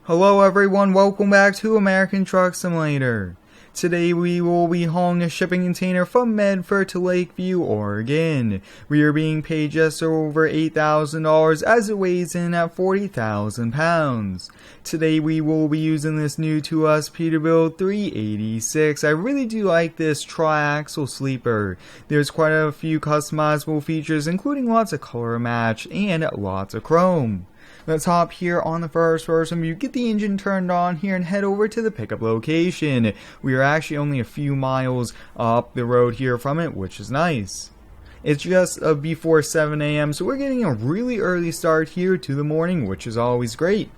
Hello everyone, welcome back to American Truck Simulator. Today we will be hauling a shipping container from Medford to Lakeview, Oregon. We are being paid just over $8,000 as it weighs in at 40,000 pounds. Today we will be using this new to us Peterbilt 386. I really do like this tri-axle sleeper. There's quite a few customizable features, including lots of color match and lots of chrome. Let's hop here on the first person view, get the engine turned on here, and head over to the pickup location. We are actually only a few miles up the road here from it, which is nice. It's just before 7 a.m., so we're getting a really early start here to the morning, which is always great.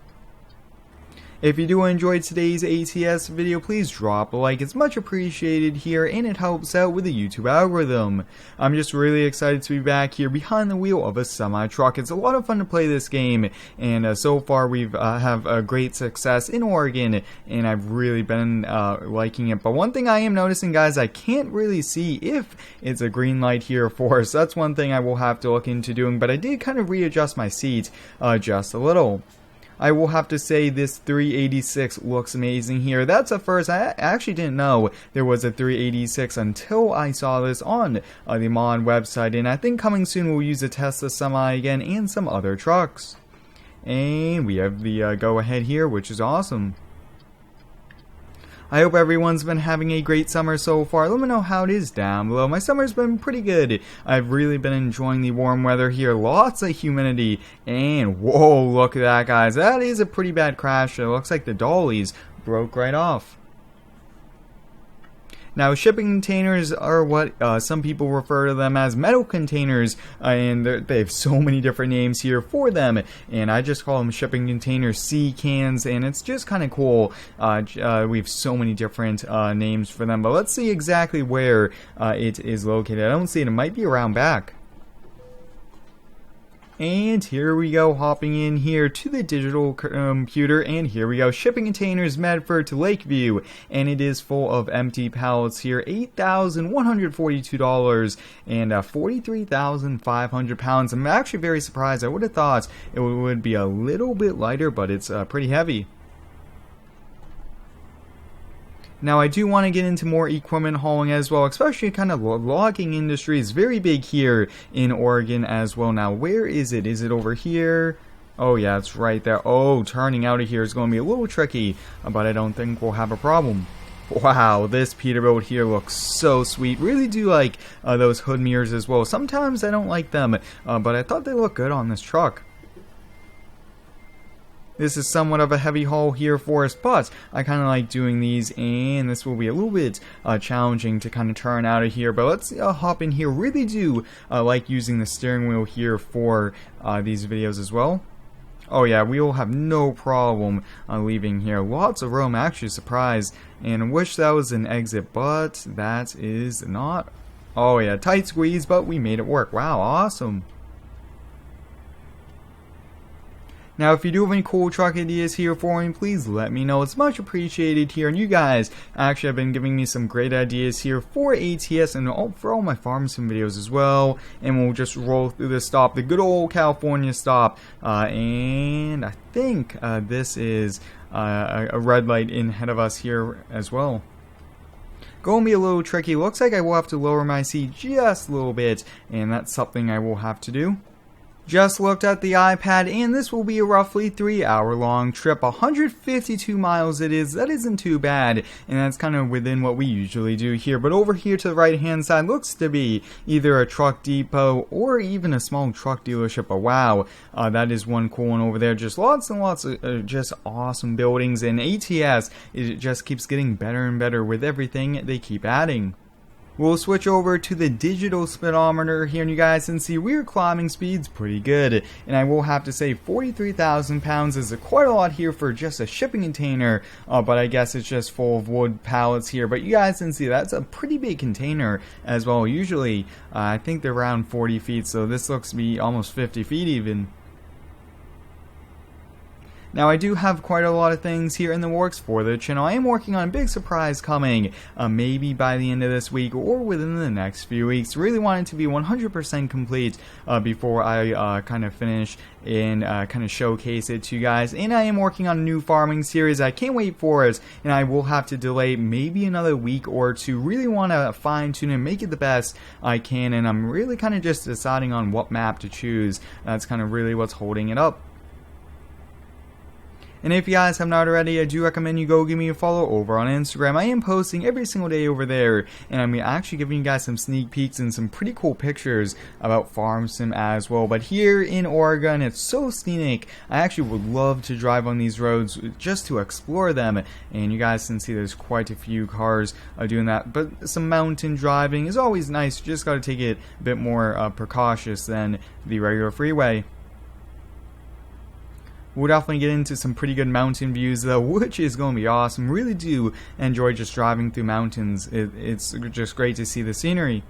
If you do enjoy today's ATS video, please drop a like. It's much appreciated here and it helps out with the YouTube algorithm. I'm just really excited to be back here behind the wheel of a semi-truck. It's a lot of fun to play this game, and so far we've have a great success in Oregon, and I've really been liking it. But one thing I am noticing, guys, I can't really see if it's a green light here for us. That's one thing I will have to look into doing, but I did kind of readjust my seat just a little. I will have to say this 386 looks amazing here. That's a first. I actually didn't know there was a 386 until I saw this on the mod website. And I think coming soon we'll use a Tesla Semi again and some other trucks. And we have the go ahead here, which is awesome. I hope everyone's been having a great summer so far. Let me know how it is down below. My summer's been pretty good. I've really been enjoying the warm weather here. Lots of humidity. And whoa, look at that, guys. That is a pretty bad crash. It looks like the dollies broke right off. Now, shipping containers are what some people refer to them as metal containers, and they have so many different names here for them, and I just call them shipping containers, sea cans, and it's just kind of cool. We have so many different names for them, but let's see exactly where it is located. I don't see it. It might be around back. And here we go, hopping in here to the digital computer, and here we go, shipping containers Medford to Lakeview, and it is full of empty pallets here, $8,142 and 43,500 pounds. I'm actually very surprised. I would have thought it would be a little bit lighter, but it's pretty heavy. Now, I do want to get into more equipment hauling as well, especially kind of logging industry is very big here in Oregon as well. Now, where is it? Is it over here? Oh, yeah, it's right there. Oh, turning out of here is going to be a little tricky, but I don't think we'll have a problem. Wow, this Peterbilt here looks so sweet. Really do like those hood mirrors as well. Sometimes I don't like them, but I thought they looked good on this truck. This is somewhat of a heavy haul here for us, but I kind of like doing these, and this will be a little bit challenging to kind of turn out of here. But let's hop in here. Really do like using the steering wheel here for these videos as well. Oh yeah, we will have no problem leaving here. Lots of room, actually surprised, and I wish that was an exit, but that is not. Oh yeah, tight squeeze, but we made it work. Wow, awesome. Now, if you do have any cool truck ideas here for me, please let me know. It's much appreciated here. And you guys actually have been giving me some great ideas here for ATS and for all my farm sim videos as well. And we'll just roll through this stop, the good old California stop. And I think this is a red light in ahead of us here as well. Going to be a little tricky. Looks like I will have to lower my seat just a little bit. And that's something I will have to do. Just looked at the iPad, and this will be a roughly 3-hour-long trip. 152 miles it is. That isn't too bad, and that's kind of within what we usually do here. But over here to the right-hand side looks to be either a truck depot or even a small truck dealership. But wow, that is one cool one over there. Just lots and lots of just awesome buildings, and ATS, it just keeps getting better and better with everything they keep adding. We'll switch over to the digital speedometer here, and you guys can see we're climbing speeds pretty good. And I will have to say 43,000 pounds is quite a lot here for just a shipping container, but I guess it's just full of wood pallets here. But you guys can see that's a pretty big container as well. Usually, I think they're around 40 feet, so this looks to be almost 50 feet even. Now, I do have quite a lot of things here in the works for the channel. I am working on a big surprise coming, maybe by the end of this week or within the next few weeks. Really want it to be 100% complete before I kind of finish and kind of showcase it to you guys. And I am working on a new farming series. I can't wait for it, and I will have to delay maybe another week or two. Really want to fine tune and make it the best I can, and I'm really kind of just deciding on what map to choose. That's kind of really what's holding it up. And if you guys have not already, I do recommend you go give me a follow over on Instagram. I am posting every single day over there, and I'm actually giving you guys some sneak peeks and some pretty cool pictures about Farm Sim as well. But here in Oregon, it's so scenic. I actually would love to drive on these roads just to explore them, and you guys can see there's quite a few cars doing that. But some mountain driving is always nice. You just got to take it a bit more precautious than the regular freeway. We'll definitely get into some pretty good mountain views though, which is going to be awesome. Really do enjoy just driving through mountains. It's just great to see the scenery.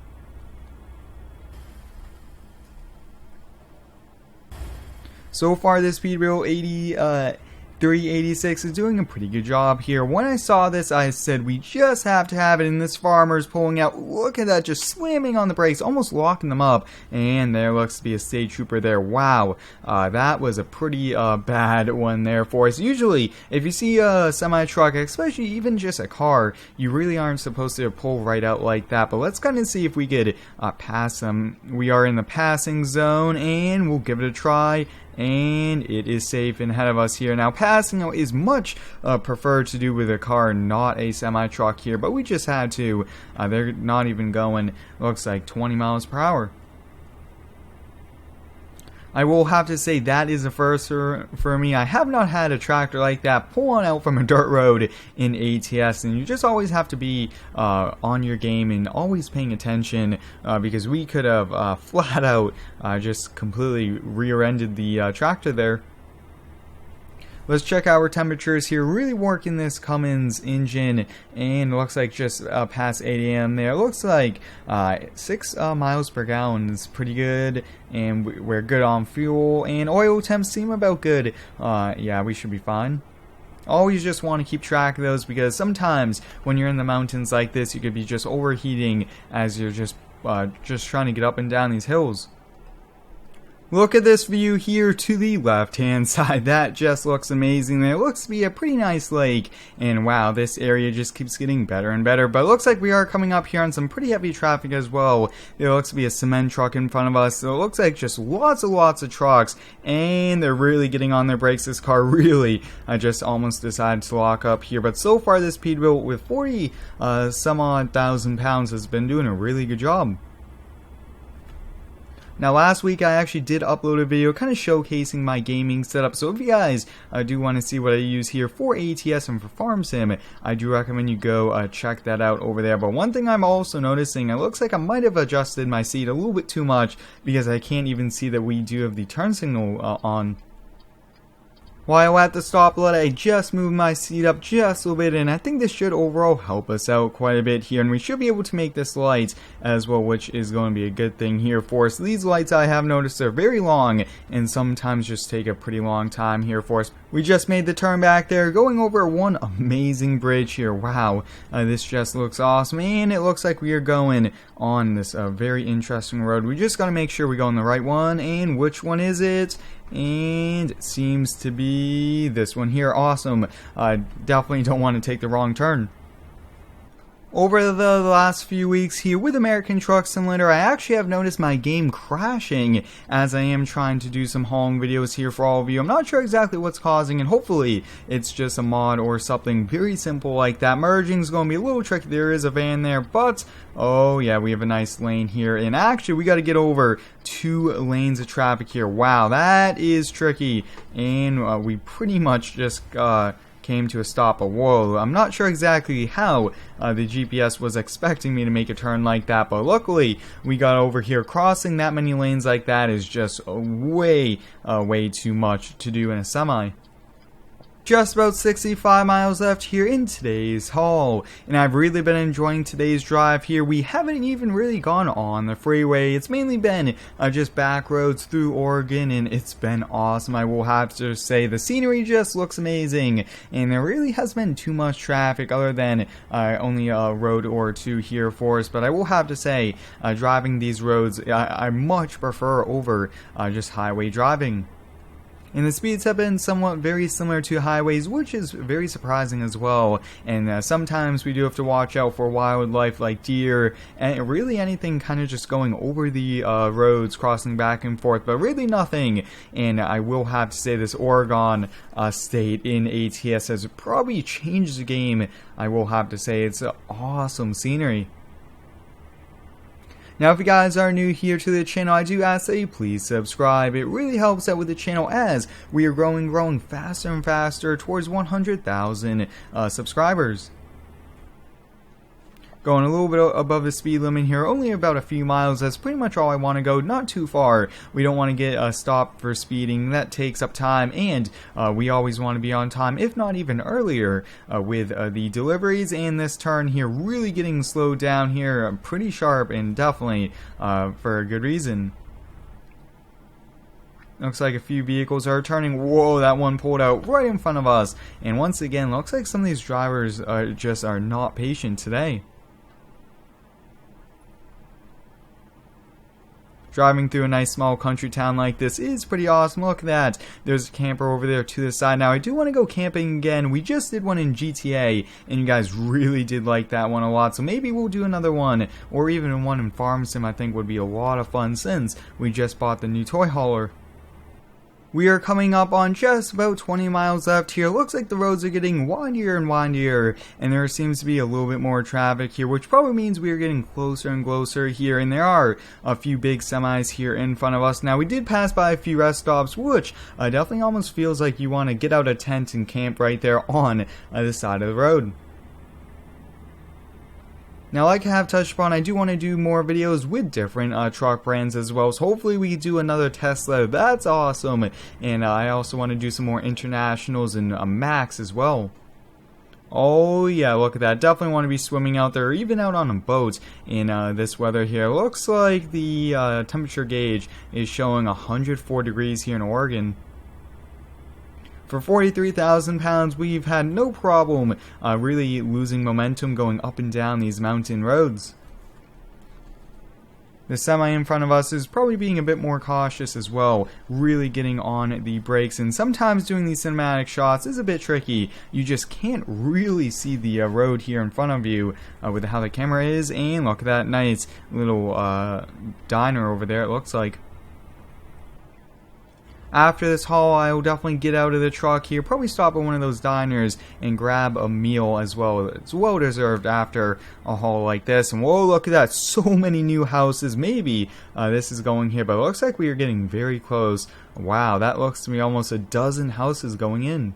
So far this Peterbilt 386 is doing a pretty good job here. When I saw this, I said we just have to have it, and this farmer's pulling out. Look at that, just slamming on the brakes, almost locking them up, and there looks to be a state trooper there. Wow, that was a pretty bad one there for us. Usually, if you see a semi-truck, especially even just a car, you really aren't supposed to pull right out like that, but let's kind of see if we could pass them. We are in the passing zone, and we'll give it a try. And it is safe and ahead of us here. Now, passing is much preferred to do with a car, not a semi-truck here, but we just had to. They're not even going, looks like 20 miles per hour. I will have to say that is a first for me. I have not had a tractor like that pull on out from a dirt road in ATS, and you just always have to be on your game and always paying attention because we could have flat out just completely rear-ended the tractor there. Let's check our temperatures here. Really working this Cummins engine, and looks like just past 8 a.m. there. Looks like 6 miles per gallon is pretty good, and we're good on fuel, and oil temps seem about good. Yeah, we should be fine. Always just want to keep track of those, because sometimes when you're in the mountains like this, you could be just overheating as you're just trying to get up and down these hills. Look at this view here to the left-hand side. That just looks amazing. There looks to be a pretty nice lake, and wow, this area just keeps getting better and better. But it looks like we are coming up here on some pretty heavy traffic as well. There looks to be a cement truck in front of us. So it looks like just lots of trucks, and they're really getting on their brakes. This car really, I just almost decided to lock up here. But so far, this Peterbilt with 40 some odd thousand pounds has been doing a really good job. Now, last week I actually did upload a video kind of showcasing my gaming setup, so if you guys do want to see what I use here for ATS and for Farm Sim, I do recommend you go check that out over there. But one thing I'm also noticing, it looks like I might have adjusted my seat a little bit too much, because I can't even see that we do have the turn signal on. While at the stoplight, I just moved my seat up just a little bit, and I think this should overall help us out quite a bit here, and we should be able to make this light as well, which is going to be a good thing here for us. These lights, I have noticed, are very long and sometimes just take a pretty long time here for us. We just made the turn back there, going over one amazing bridge here. Wow, this just looks awesome, and it looks like we are going on this very interesting road. We just got to make sure we go on the right one, and which one is it? And it seems to be this one here. Awesome. Definitely don't want to take the wrong turn. Over the last few weeks here with American Truck Simulator, I actually have noticed my game crashing as I am trying to do some hauling videos here for all of you. I'm not sure exactly what's causing, and hopefully it's just a mod or something very simple like that. Merging is going to be a little tricky. There is a van there, but oh yeah, we have a nice lane here, and actually we got to get over 2 lanes of traffic here. Wow, that is tricky, and we pretty much just came to a stop. Whoa, I'm not sure exactly how the GPS was expecting me to make a turn like that, but luckily we got over here. Crossing that many lanes like that is just way too much to do in a semi. Just about 65 miles left here in today's haul, and I've really been enjoying today's drive here. We haven't even really gone on the freeway. It's mainly been just back roads through Oregon, and it's been awesome. I will have to say the scenery just looks amazing, and there really hasn't been too much traffic other than only a road or two here for us. But I will have to say driving these roads I much prefer over just highway driving. And the speeds have been somewhat very similar to highways, which is very surprising as well. And sometimes we do have to watch out for wildlife like deer and really anything kind of just going over the roads, crossing back and forth, but really nothing. And I will have to say this Oregon state in ATS has probably changed the game. I will have to say it's awesome scenery. Now, if you guys are new here to the channel, I do ask that you please subscribe. It really helps out with the channel as we are growing faster and faster towards 100,000 subscribers. Going a little bit above the speed limit here, only about a few miles. That's pretty much all I want to go, not too far. We don't want to get stopped for speeding. That takes up time, and we always want to be on time, if not even earlier, with the deliveries. And this turn here really getting slowed down here, pretty sharp, and definitely for a good reason. Looks like a few vehicles are turning. Whoa, that one pulled out right in front of us. And once again, looks like some of these drivers just are not patient today. Driving through a nice small country town like this is pretty awesome. Look at that. There's a camper over there to the side. Now, I do want to go camping again. We just did one in GTA, and you guys really did like that one a lot. So maybe we'll do another one, or even one in Farm Sim I think would be a lot of fun since we just bought the new toy hauler. We are coming up on just about 20 miles left here. Looks like the roads are getting windier and windier, and there seems to be a little bit more traffic here, which probably means we are getting closer and closer here, and there are a few big semis here in front of us. Now, we did pass by a few rest stops, which definitely almost feels like you want to get out a tent and camp right there on the side of the road. Now, like I have touched upon, I do want to do more videos with different truck brands as well. So hopefully we can do another Tesla. That's awesome. And I also want to do some more internationals and Max as well. Oh yeah, look at that. Definitely want to be swimming out there, or even out on a boat in this weather here. Looks like the temperature gauge is showing 104 degrees here in Oregon. For 43,000 pounds, we've had no problem really losing momentum going up and down these mountain roads. The semi in front of us is probably being a bit more cautious as well, really getting on the brakes, and sometimes doing these cinematic shots is a bit tricky. You just can't really see the road here in front of you with how the camera is, and look at that nice little diner over there, it looks like. After this haul, I will definitely get out of the truck here, probably stop at one of those diners and grab a meal as well. It's well deserved after a haul like this. And whoa, look at that, so many new houses. Maybe this is going here, but it looks like we are getting very close. Wow, that looks to me almost a dozen houses going in.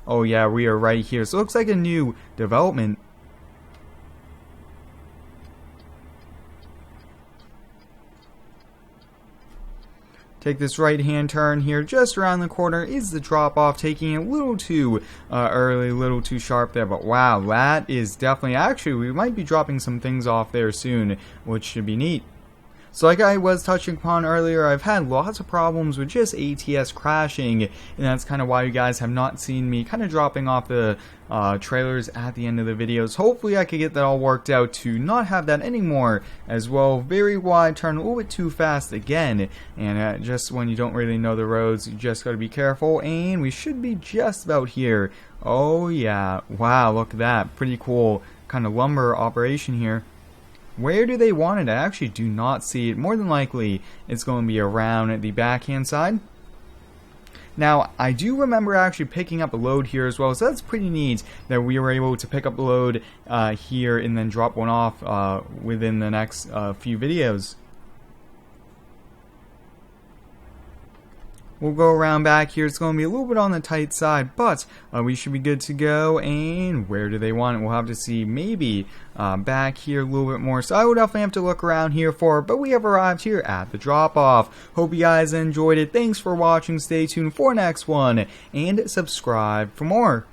Oh yeah, we are right here. So it looks like a new development. Take this right-hand turn here. Just around the corner is the drop-off, taking it a little too early, a little too sharp there. But wow, that is definitely... Actually, we might be dropping some things off there soon, which should be neat. So like I was touching upon earlier, I've had lots of problems with just ATS crashing, and that's kind of why you guys have not seen me kind of dropping off the trailers at the end of the videos. Hopefully I could get that all worked out to not have that anymore as well. Very wide turn, a little bit too fast again, and just when you don't really know the roads, you just got to be careful, and we should be just about here. Oh yeah, wow, look at that, pretty cool kind of lumber operation here. Where do they want it? I actually do not see it. More than likely, it's going to be around the backhand side. Now, I do remember actually picking up a load here as well, so that's pretty neat that we were able to pick up a load here and then drop one off within the next few videos. We'll go around back here. It's going to be a little bit on the tight side, but we should be good to go. And where do they want it? We'll have to see. Maybe back here a little bit more. So I would definitely have to look around here for it, but we have arrived here at the drop-off. Hope you guys enjoyed it. Thanks for watching. Stay tuned for next one, and subscribe for more.